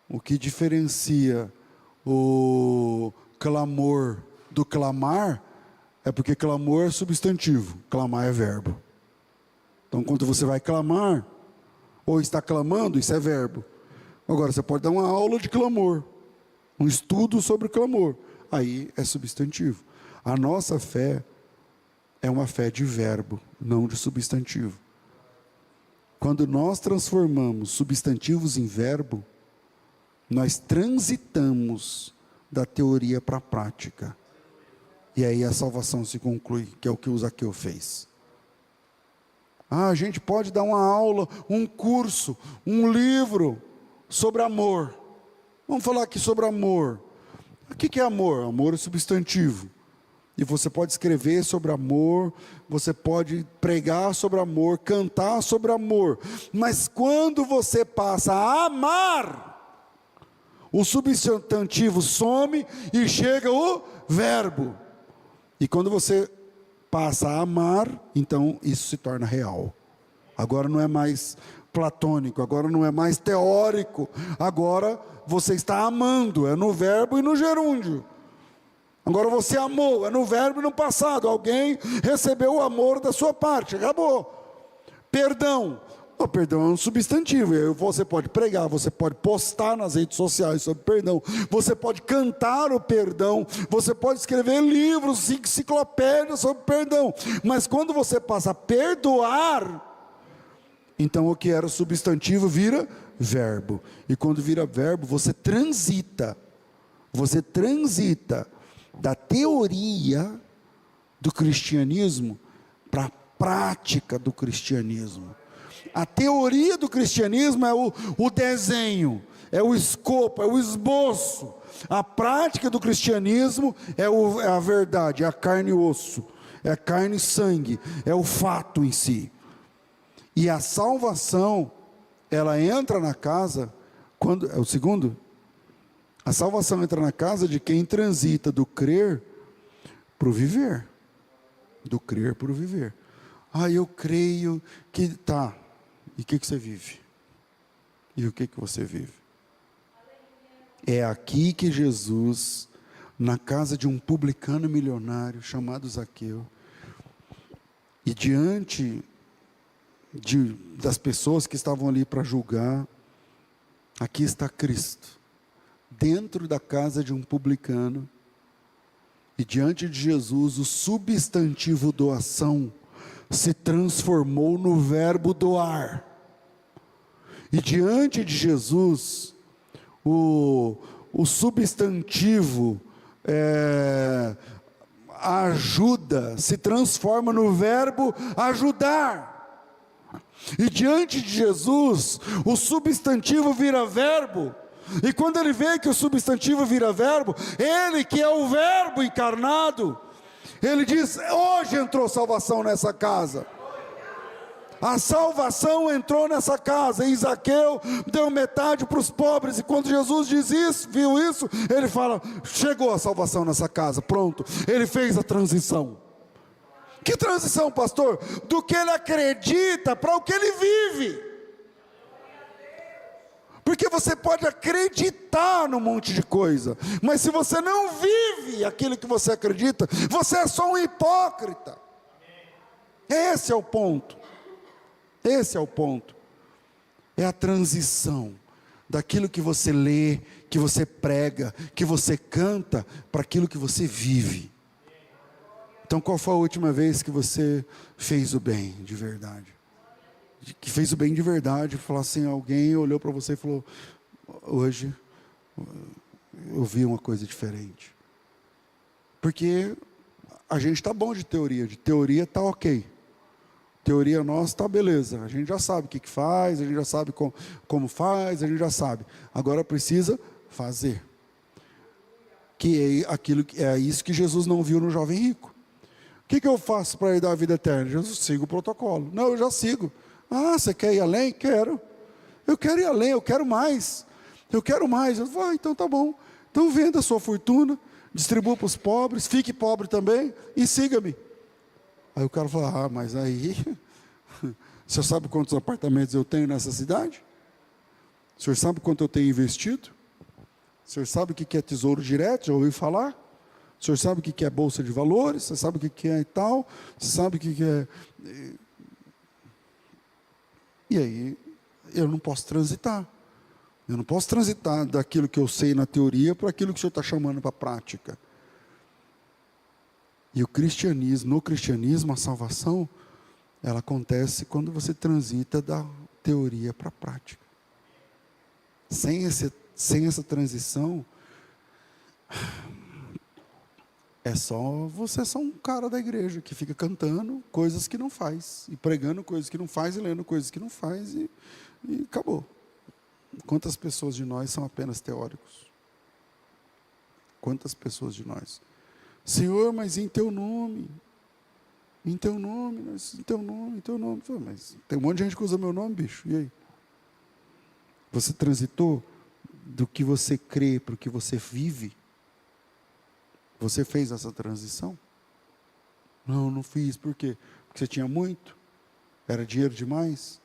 O que diferencia o clamor do clamar é porque clamor é substantivo, clamar é verbo. Então, quando você vai clamar, ou está clamando, isso é verbo. Agora, você pode dar uma aula de clamor, um estudo sobre clamor, aí é substantivo. A nossa fé é uma fé de verbo, não de substantivo. Quando nós transformamos substantivos em verbo, nós transitamos da teoria para a prática. E aí a salvação se conclui, que é o que o Zaqueu fez. A gente pode dar uma aula, um curso, um livro sobre amor. Vamos falar aqui sobre amor. O que é amor? Amor é substantivo. E você pode escrever sobre amor, você pode pregar sobre amor, cantar sobre amor. Mas quando você passa a amar, o substantivo some e chega o verbo. E quando você passa a amar, então isso se torna real. Agora não é mais platônico, agora não é mais teórico. Agora você está amando, é no verbo e no gerúndio. Agora você amou, é no verbo e no passado. Alguém recebeu o amor da sua parte, acabou. Perdão. O perdão é um substantivo. Você pode pregar, você pode postar nas redes sociais sobre perdão, você pode cantar o perdão, você pode escrever livros, enciclopédias sobre perdão. Mas quando você passa a perdoar, então o que era substantivo vira verbo. E quando vira verbo, você transita da teoria do cristianismo para a prática do cristianismo. A teoria do cristianismo é o desenho, é o escopo, é o esboço. A prática do cristianismo é a verdade, é a carne e osso, é a carne e sangue, é o fato em si. E a salvação, ela entra na casa, quando é o segundo? A salvação entra na casa de quem transita do crer para o viver. Do crer para o viver. Eu creio que tá. E o que você vive? E o que você vive? É aqui que Jesus, na casa de um publicano milionário chamado Zaqueu, e diante das pessoas que estavam ali para julgar, aqui está Cristo, dentro da casa de um publicano, e diante de Jesus, o substantivo doação se transformou no verbo doar. E diante de Jesus, o substantivo ajuda se transforma no verbo ajudar. E diante de Jesus, o substantivo vira verbo. E quando ele vê que o substantivo vira verbo, ele que é o verbo encarnado, ele diz: hoje entrou salvação nessa casa. A salvação entrou nessa casa. E Zaqueu deu metade para os pobres. E quando Jesus viu isso, ele fala: chegou a salvação nessa casa, pronto. Ele fez a transição. Que transição, pastor? Do que ele acredita para o que ele vive. Porque você pode acreditar num monte de coisa, mas se você não vive aquilo que você acredita, você é só um hipócrita. Esse é o ponto. Esse é o ponto. É a transição daquilo que você lê, que você prega, que você canta, para aquilo que você vive. Então, qual foi a última vez que você fez o bem de verdade? Que fez o bem de verdade, falar assim, alguém olhou para você e falou: hoje eu vi uma coisa diferente. Porque a gente está bom de teoria está ok. Teoria nossa está beleza, a gente já sabe o que faz, a gente já sabe como faz, a gente já sabe. Agora precisa fazer. Que é isso que Jesus não viu no jovem rico. O que eu faço para dar a vida eterna? Jesus, sigo o protocolo. Não, eu já sigo. Você quer ir além? Quero. Eu quero ir além, eu quero mais. Eu quero mais. Eu falo: então tá bom. Então venda a sua fortuna, distribua para os pobres, fique pobre também e siga-me. Aí o cara fala: mas aí, o senhor sabe quantos apartamentos eu tenho nessa cidade? O senhor sabe quanto eu tenho investido? O senhor sabe o que é tesouro direto? Já ouviu falar? O senhor sabe o que é bolsa de valores? Você sabe o que é e tal? Você sabe o que é... E aí, eu não posso transitar. Eu não posso transitar daquilo que eu sei na teoria para aquilo que o senhor está chamando para a prática. E no cristianismo, a salvação, ela acontece quando você transita da teoria para a prática. Sem sem essa transição, você é só um cara da igreja que fica cantando coisas que não faz, e pregando coisas que não faz, e lendo coisas que não faz, e acabou. Quantas pessoas de nós são apenas teóricos? Quantas pessoas de nós? Senhor, mas em teu nome, em teu nome, em teu nome, em teu nome. Mas tem um monte de gente que usa meu nome, bicho, e aí? Você transitou do que você crê para o que você vive? Você fez essa transição? Não, não fiz. Por quê? Porque você tinha muito? Era dinheiro demais?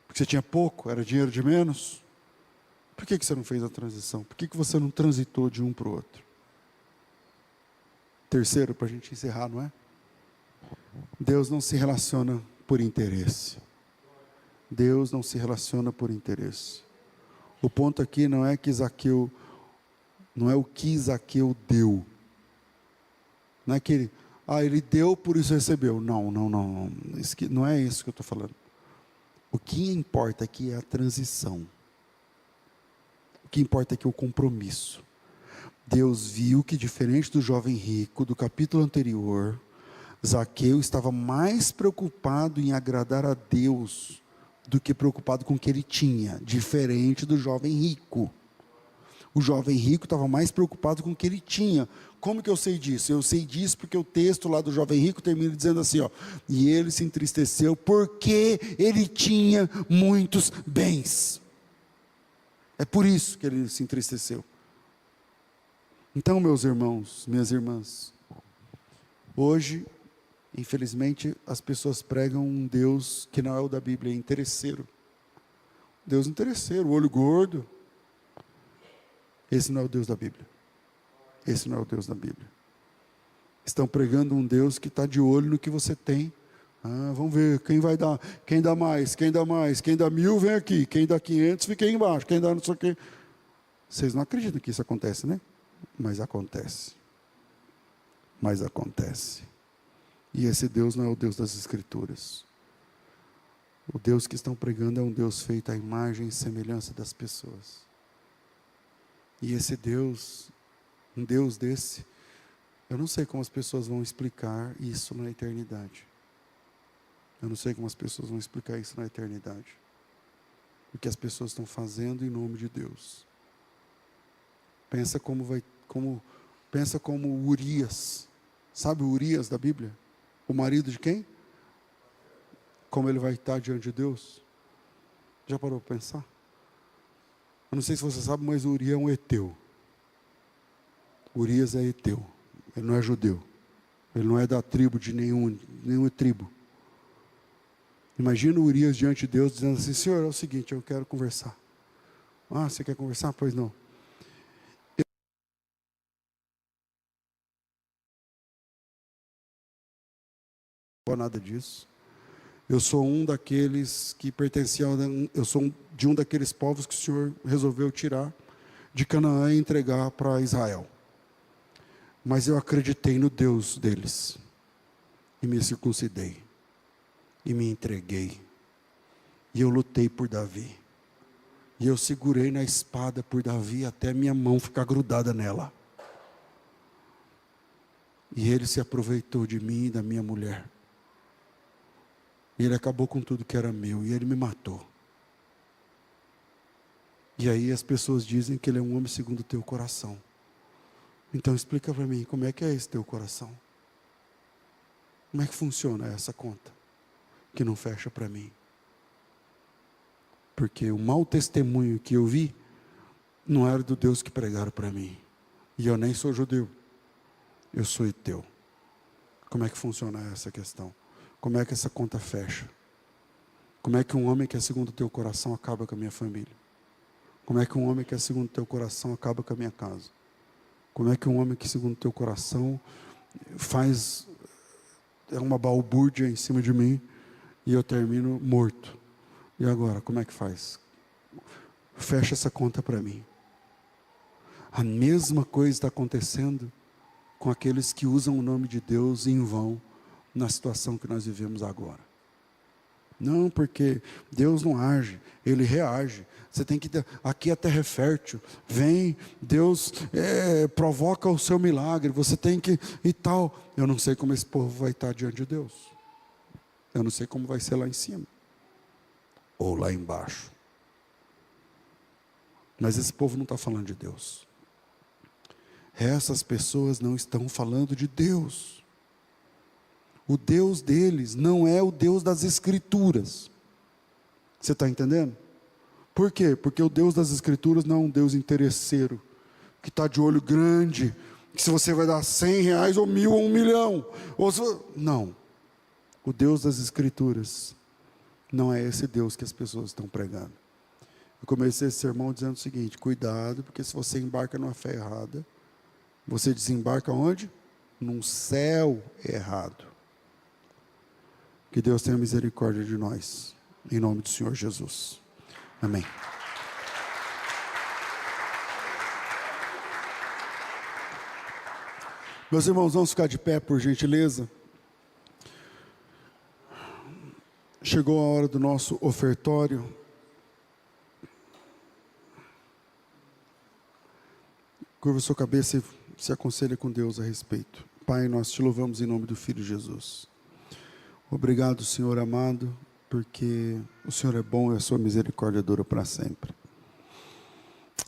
Porque você tinha pouco? Era dinheiro de menos? Por que você não fez a transição? Por que você não transitou de um para o outro? Terceiro, para a gente encerrar, não é? Deus não se relaciona por interesse. Deus não se relaciona por interesse. O ponto aqui não é que Zaqueu, não é o que Zaqueu deu. Não é que ele deu, por isso recebeu. Não. Não é isso que eu estou falando. O que importa aqui é a transição. O que importa aqui é o compromisso. Deus viu que, diferente do jovem rico, do capítulo anterior, Zaqueu estava mais preocupado em agradar a Deus do que preocupado com o que ele tinha, diferente do jovem rico. O jovem rico estava mais preocupado com o que ele tinha. Como que eu sei disso? Eu sei disso porque o texto lá do jovem rico termina dizendo assim, e ele se entristeceu porque ele tinha muitos bens. É por isso que ele se entristeceu. Então, meus irmãos, minhas irmãs, hoje, infelizmente, as pessoas pregam um Deus que não é o da Bíblia, é interesseiro. Deus interesseiro, olho gordo. Esse não é o Deus da Bíblia. Esse não é o Deus da Bíblia. Estão pregando um Deus que está de olho no que você tem. Vamos ver, quem vai dar? Quem dá mais? Quem dá mais? Quem dá 1000 vem aqui. Quem dá 500 fica aí embaixo. Quem dá não sei o quê. Vocês não acreditam que isso acontece, né? Mas acontece. Mas acontece. E esse Deus não é o Deus das Escrituras. O Deus que estão pregando é um Deus feito à imagem e semelhança das pessoas. E esse Deus, um Deus desse, eu não sei como as pessoas vão explicar isso na eternidade. Eu não sei como as pessoas vão explicar isso na eternidade. O que as pessoas estão fazendo em nome de Deus. Pensa como Urias. Sabe o Urias da Bíblia? O marido de quem? Como ele vai estar diante de Deus? Já parou para pensar? Eu não sei se você sabe, mas Urias é um heteu. Urias é heteu. Ele não é judeu. Ele não é da tribo de nenhuma tribo. Imagina Urias diante de Deus dizendo assim, Senhor, é o seguinte, eu quero conversar. Você quer conversar? Pois não. Não nada disso. Eu sou um daqueles que pertenciam, eu sou de um daqueles povos que o Senhor resolveu tirar de Canaã e entregar para Israel. Mas eu acreditei no Deus deles. E me circuncidei. E me entreguei. E eu lutei por Davi. E eu segurei na espada por Davi até minha mão ficar grudada nela. E ele se aproveitou de mim e da minha mulher. E ele acabou com tudo que era meu. E ele me matou. E aí as pessoas dizem que ele é um homem segundo o teu coração. Então explica para mim, como é que é esse teu coração? Como é que funciona essa conta? Que não fecha para mim. Porque o mau testemunho que eu vi, não era do Deus que pregaram para mim. E eu nem sou judeu. Eu sou heteu. Como é que funciona essa questão? Como é que essa conta fecha? Como é que um homem que é segundo o teu coração acaba com a minha família? Como é que um homem que é segundo o teu coração acaba com a minha casa? Como é que um homem que segundo o teu coração faz uma balbúrdia em cima de mim e eu termino morto? E agora, como é que faz? Fecha essa conta para mim. A mesma coisa está acontecendo com aqueles que usam o nome de Deus em vão na situação que nós vivemos agora. Não, porque Deus não age, Ele reage. Você tem que, aqui a terra é fértil, vem, Deus provoca o seu milagre, você tem que, e tal. Eu não sei como esse povo vai estar diante de Deus. Eu não sei como vai ser lá em cima, ou lá embaixo. Mas esse povo não está falando de Deus. Essas pessoas não estão falando de Deus. O Deus deles não é o Deus das Escrituras. Você está entendendo? Por quê? Porque o Deus das Escrituras não é um Deus interesseiro, que está de olho grande, que se você vai dar 100 reais, ou 1.000, ou 1 milhão. Não. O Deus das Escrituras não é esse Deus que as pessoas estão pregando. Eu comecei esse sermão dizendo o seguinte: cuidado, porque se você embarca numa fé errada, você desembarca onde? Num céu errado. Que Deus tenha misericórdia de nós, em nome do Senhor Jesus. Amém. Meus irmãos, vamos ficar de pé, por gentileza. Chegou a hora do nosso ofertório. Curva sua cabeça e se aconselhe com Deus a respeito. Pai, nós te louvamos em nome do Filho Jesus. Obrigado, Senhor amado, porque o Senhor é bom e a sua misericórdia dura para sempre.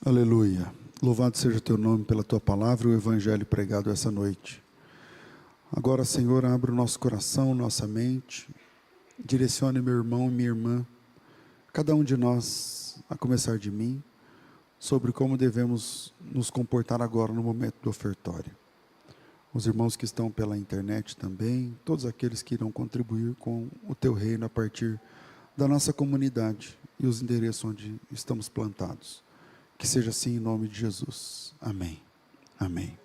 Aleluia. Louvado seja o teu nome pela tua palavra e o evangelho pregado essa noite. Agora, Senhor, abre o nosso coração, nossa mente, direcione meu irmão e minha irmã, cada um de nós, a começar de mim, sobre como devemos nos comportar agora no momento do ofertório. Os irmãos que estão pela internet também, todos aqueles que irão contribuir com o teu reino a partir da nossa comunidade e os endereços onde estamos plantados. Que seja assim em nome de Jesus. Amém. Amém.